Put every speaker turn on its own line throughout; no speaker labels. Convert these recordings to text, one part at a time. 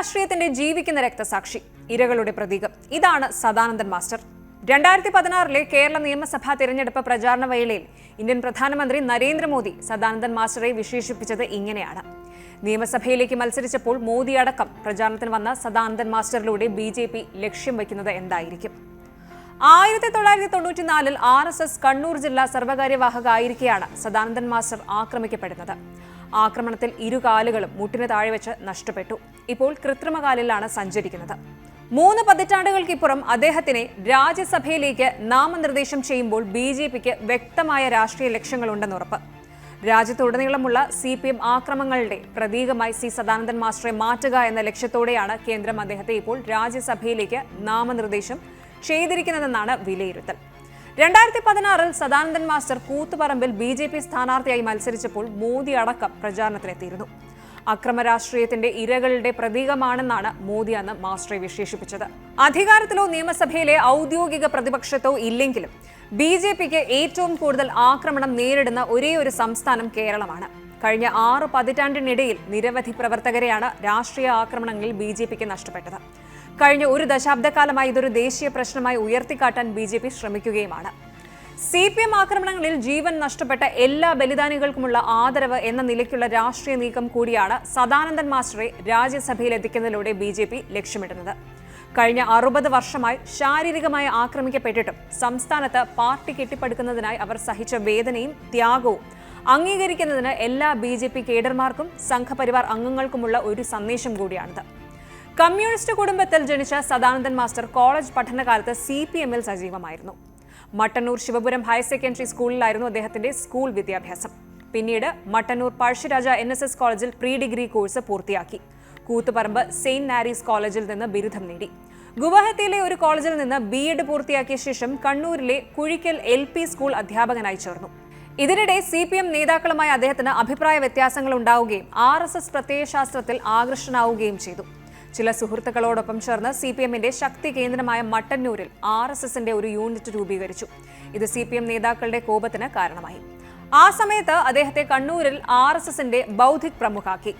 രാഷ്ട്രീയത്തിന്റെ ജീവിക്കുന്ന രക്തസാക്ഷി, ഇരകളുടെ പ്രതീകം. ഇതാണ് സദാനന്ദൻ മാസ്റ്റർ. 2016 കേരള നിയമസഭാ തിരഞ്ഞെടുപ്പ് പ്രചാരണ വേളയിൽ ഇന്ത്യൻ പ്രധാനമന്ത്രി നരേന്ദ്രമോദി സദാനന്ദൻ മാസ്റ്ററെ വിശേഷിപ്പിച്ചത് ഇങ്ങനെയാണ്. നിയമസഭയിലേക്ക് മത്സരിച്ചപ്പോൾ മോദി അടക്കം പ്രചാരണത്തിന് വന്ന സദാനന്ദൻ മാസ്റ്ററിലൂടെ BJP ലക്ഷ്യം വയ്ക്കുന്നത് എന്തായിരിക്കും? 1994 RSS കണ്ണൂർ ജില്ലാ സർവകാര്യവാഹക ആയിരിക്കെയാണ് സദാനന്ദൻ മാസ്റ്റർ ആക്രമിക്കപ്പെടുന്നത്. ആക്രമണത്തിൽ ഇരുകാലുകളും മുട്ടിന് താഴെ വെച്ച് നഷ്ടപ്പെട്ടു. ഇപ്പോൾ കൃത്രിമകാലിലാണ് സഞ്ചരിക്കുന്നത്. 3 പതിറ്റാണ്ടുകൾക്കിപ്പുറം അദ്ദേഹത്തിനെ രാജ്യസഭയിലേക്ക് നാമനിർദ്ദേശം ചെയ്യുമ്പോൾ BJPക്ക് വ്യക്തമായ രാഷ്ട്രീയ ലക്ഷ്യങ്ങളുണ്ടെന്ന് ഉറപ്പ്. രാജ്യത്തുടനീളമുള്ള CPM ആക്രമണങ്ങളുടെ പ്രതീകമായി C സദാനന്ദൻ മാസ്റ്ററെ മാറ്റുക എന്ന ലക്ഷ്യത്തോടെയാണ് കേന്ദ്രം അദ്ദേഹത്തെ ഇപ്പോൾ രാജ്യസഭയിലേക്ക് നാമനിർദ്ദേശം ചെയ്തിരിക്കുന്നതെന്നാണ് വിലയിരുത്തൽ. 2016 സദാനന്ദൻ മാസ്റ്റർ കൂത്തുപറമ്പിൽ BJP സ്ഥാനാർത്ഥിയായി മത്സരിച്ചപ്പോൾ മോദി അടക്കം പ്രചാരണത്തിനെത്തിയിരുന്നു. അക്രമ രാഷ്ട്രീയത്തിന്റെ ഇരകളുടെ പ്രതീകമാണെന്നാണ് മോദി അന്ന് മാസ്റ്ററെ വിശേഷിപ്പിച്ചത്. അധികാരത്തിലോ നിയമസഭയിലെ ഔദ്യോഗിക പ്രതിപക്ഷത്തോ ഇല്ലെങ്കിലും BJPക്ക് ഏറ്റവും കൂടുതൽ ആക്രമണം നേരിടുന്ന ഒരേയൊരു സംസ്ഥാനം കേരളമാണ്. കഴിഞ്ഞ 6 പതിറ്റാണ്ടിനിടയിൽ നിരവധി പ്രവർത്തകരെയാണ് രാഷ്ട്രീയ ആക്രമണങ്ങളിൽ BJPക്ക് നഷ്ടപ്പെട്ടത്. കഴിഞ്ഞ ഒരു ദശാബ്ദക്കാലമായി ഇതൊരു ദേശീയ പ്രശ്നമായി ഉയർത്തിക്കാട്ടാൻ BJP ശ്രമിക്കുകയുമാണ്. CPM ആക്രമണങ്ങളിൽ ജീവൻ നഷ്ടപ്പെട്ട എല്ലാ ബലിദാനികൾക്കുമുള്ള ആദരവ് എന്ന നിലയ്ക്കുള്ള രാഷ്ട്രീയ നീക്കം കൂടിയാണ് സദാനന്ദൻ മാസ്റ്ററെ രാജ്യസഭയിൽ എത്തിക്കുന്നതിലൂടെ BJP ലക്ഷ്യമിടുന്നത്. കഴിഞ്ഞ 60 വർഷമായി ശാരീരികമായി ആക്രമിക്കപ്പെട്ടിട്ടും സംസ്ഥാനത്ത് പാർട്ടി കെട്ടിപ്പടുക്കുന്നതിനായി അവർ സഹിച്ച വേദനയും ത്യാഗവും അംഗീകരിക്കുന്നതിന് എല്ലാ BJP കേഡർമാർക്കും സംഘപരിവാർ അംഗങ്ങൾക്കുമുള്ള ഒരു സന്ദേശം കൂടിയാണിത്. കമ്മ്യൂണിസ്റ്റ് കുടുംബത്തിൽ ജനിച്ച സദാനന്ദൻ മാസ്റ്റർ കോളേജ് പഠനകാലത്ത് CPMൽ സജീവമായിരുന്നു. മട്ടന്നൂർ ശിവപുരം ഹയർ സെക്കൻഡറി സ്കൂളിലായിരുന്നു അദ്ദേഹത്തിന്റെ സ്കൂൾ വിദ്യാഭ്യാസം. പിന്നീട് മട്ടന്നൂർ പഴശ്ശിരാജ NSS കോളേജിൽ പ്രീ ഡിഗ്രി കോഴ്സ് പൂർത്തിയാക്കി. കൂത്തുപറമ്പ് സെയിന്റ് മാരീസ് കോളേജിൽ നിന്ന് ബിരുദം നേടി. ഗുവാഹത്തിയിലെ ഒരു കോളേജിൽ നിന്ന് B.Ed പൂർത്തിയാക്കിയ ശേഷം കണ്ണൂരിലെ കുഴിക്കൽ LP സ്കൂൾ അധ്യാപകനായി ചേർന്നു. ഇതിനിടെ CPM നേതാക്കളുമായി അദ്ദേഹത്തിന് അഭിപ്രായ വ്യത്യാസങ്ങൾ ഉണ്ടാവുകയും RSS പ്രത്യയശാസ്ത്രത്തിൽ ആകൃഷ്ടനാവുകയും ചെയ്തു. ചില സുഹൃത്തുക്കളോടൊപ്പം ചേർന്ന് CPMന്റെ ശക്തി കേന്ദ്രമായ മട്ടന്നൂരിൽ RSSന്റെ ഒരു യൂണിറ്റ് രൂപീകരിച്ചു. ഇത് CPM നേതാക്കളുടെ കോപത്തിന് കാരണമായി. ആ സമയത്ത് അദ്ദേഹത്തെ കണ്ണൂരിൽ RSSന്റെ ബൗദ്ധിക് പ്രമുഖാക്കി.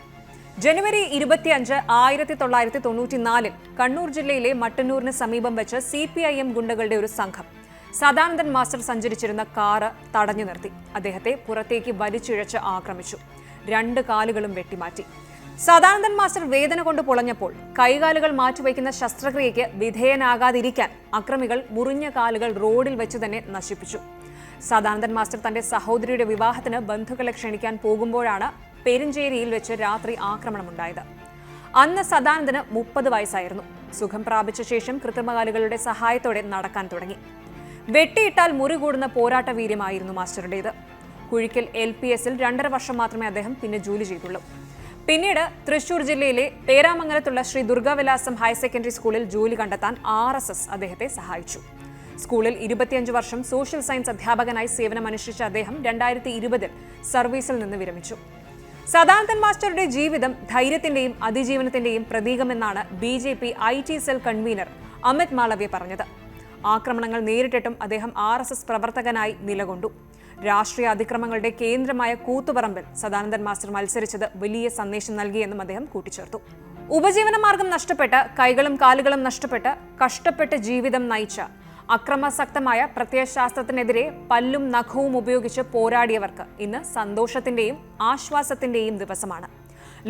ജനുവരി 25, 1994 കണ്ണൂർ ജില്ലയിലെ മട്ടന്നൂരിന് സമീപം വെച്ച് CPIM ഗുണ്ടകളുടെ ഒരു സംഘം സദാനന്ദൻ മാസ്റ്റർ സഞ്ചരിച്ചിരുന്ന കാറ് തടഞ്ഞു നിർത്തി. അദ്ദേഹത്തെ പുറത്തേക്ക് വലിച്ചിഴച്ച് ആക്രമിച്ചു. 2 കാലുകളും വെട്ടിമാറ്റി. സദാനന്ദൻ മാസ്റ്റർ വേദന കൊണ്ട് പൊളഞ്ഞപ്പോൾ കൈകാലുകൾ മാറ്റിവയ്ക്കുന്ന ശസ്ത്രക്രിയയ്ക്ക് വിധേയനാകാതിരിക്കാൻ അക്രമികൾ മുറിഞ്ഞ കാലുകൾ റോഡിൽ വെച്ച് തന്നെ നശിപ്പിച്ചു. സദാനന്ദൻ മാസ്റ്റർ തന്റെ സഹോദരിയുടെ വിവാഹത്തിന് ബന്ധുക്കളെ ക്ഷണിക്കാൻ പോകുമ്പോഴാണ് പെരിഞ്ചേരിയിൽ വെച്ച് രാത്രി ആക്രമണമുണ്ടായത്. അന്ന് സദാനന്ദന് 30 വയസ്സായിരുന്നു. സുഖം പ്രാപിച്ച ശേഷം കൃത്രിമകാലുകളുടെ സഹായത്തോടെ നടക്കാൻ തുടങ്ങി. വെട്ടിയിട്ടാൽ മുറി കൂടുന്ന പോരാട്ട വീര്യമായിരുന്നു മാസ്റ്ററുടേത്. കുഴിക്കൽ LPSൽ 2.5 വർഷം മാത്രമേ അദ്ദേഹം പിന്നെ ജോലി ചെയ്തുള്ളൂ. പിന്നീട് തൃശൂർ ജില്ലയിലെ പേരാമംഗലത്തുള്ള ശ്രീ ദുർഗാവിലാസം ഹയർ സെക്കൻഡറി സ്കൂളിൽ ജോലി കണ്ടെത്താൻ RSS അദ്ദേഹത്തെ സഹായിച്ചു. സ്കൂളിൽ 25 വർഷം സോഷ്യൽ സയൻസ് അധ്യാപകനായി സേവനമനുഷ്ഠിച്ച അദ്ദേഹം 2020 സർവീസിൽ നിന്ന് വിരമിച്ചു. സദാനന്ദൻ മാസ്റ്ററുടെ ജീവിതം ധൈര്യത്തിന്റെയും അതിജീവനത്തിന്റെയും പ്രതീകമെന്നാണ് BJP IT cell convener Amit Malviya പറഞ്ഞത്. ആക്രമണങ്ങൾ നേരിട്ടിട്ടും അദ്ദേഹം RSS പ്രവർത്തകനായി നിലകൊണ്ടു. രാഷ്ട്രീയ അതിക്രമങ്ങളുടെ കേന്ദ്രമായ കൂത്തുപറമ്പിൽ സദാനന്ദൻ മാസ്റ്റർ മത്സരിച്ചത് വലിയ സന്ദേശം നൽകിയെന്നും അദ്ദേഹം കൂട്ടിച്ചേർത്തു. ഉപജീവന മാർഗം നഷ്ടപ്പെട്ട് കൈകളും കാലുകളും നഷ്ടപ്പെട്ട് കഷ്ടപ്പെട്ട് ജീവിതം നയിച്ച അക്രമാസക്തമായ പ്രത്യയശാസ്ത്രത്തിനെതിരെ പല്ലും നഖവും ഉപയോഗിച്ച് പോരാടിയവർക്ക് ഇന്ന് സന്തോഷത്തിന്റെയും ആശ്വാസത്തിന്റെയും ദിവസമാണ്.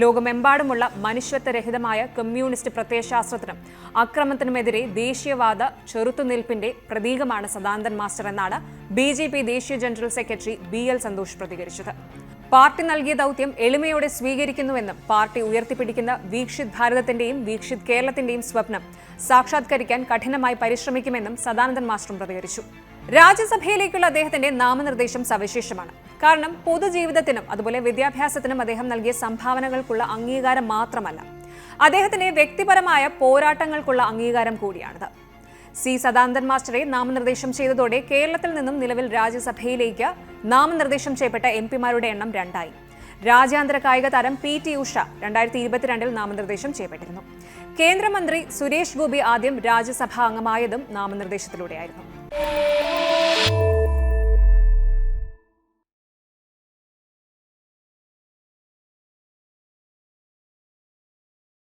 ലോകമെമ്പാടുമുള്ള മനുഷ്യത്വരഹിതമായ കമ്മ്യൂണിസ്റ്റ് പ്രത്യയശാസ്ത്രത്തിനും അക്രമത്തിനുമെതിരെ ദേശീയവാദ ചെറുത്തുനിൽപ്പിന്റെ പ്രതീകമാണ് സദാനന്ദൻ മാസ്റ്റർ എന്നാണ് BJP ദേശീയ ജനറൽ സെക്രട്ടറി BL സന്തോഷ് പ്രതികരിച്ചത്. പാർട്ടി നൽകിയ ദൗത്യം എളിമയോടെ സ്വീകരിക്കുന്നുവെന്നും പാർട്ടി ഉയർത്തിപ്പിടിക്കുന്ന വീക്ഷിത് ഭാരതത്തിന്റെയും വീക്ഷിത് കേരളത്തിന്റെയും സ്വപ്നം സാക്ഷാത്കരിക്കാൻ കഠിനമായി പരിശ്രമിക്കുമെന്നും സദാനന്ദൻ മാസ്റ്ററും പ്രതികരിച്ചു. രാജ്യസഭയിലേക്കുള്ള അദ്ദേഹത്തിന്റെ നാമനിർദ്ദേശം സവിശേഷമാണ്. കാരണം പൊതുജീവിതത്തിനും അതുപോലെ വിദ്യാഭ്യാസത്തിനും അദ്ദേഹം നൽകിയ സംഭാവനകൾക്കുള്ള അംഗീകാരം മാത്രമല്ല, അദ്ദേഹത്തിന്റെ വ്യക്തിപരമായ പോരാട്ടങ്ങൾക്കുള്ള അംഗീകാരം കൂടിയാണിത്. C സദാനന്ദൻ മാസ്റ്ററെ നാമനിർദ്ദേശം ചെയ്തതോടെ കേരളത്തിൽ നിന്നും നിലവിൽ രാജ്യസഭയിലേക്ക് നാമനിർദ്ദേശം ചെയ്യപ്പെട്ട MP-മാരുടെ എണ്ണം 2 ആയി. രാജ്യാന്തര കായിക താരം PT ഉഷ 2022 നാമനിർദ്ദേശം ചെയ്യപ്പെട്ടിരുന്നു. കേന്ദ്രമന്ത്രി സുരേഷ് ഗോപി ആദ്യം രാജ്യസഭാ അംഗമായതും നാമനിർദ്ദേശത്തിലൂടെയായിരുന്നു.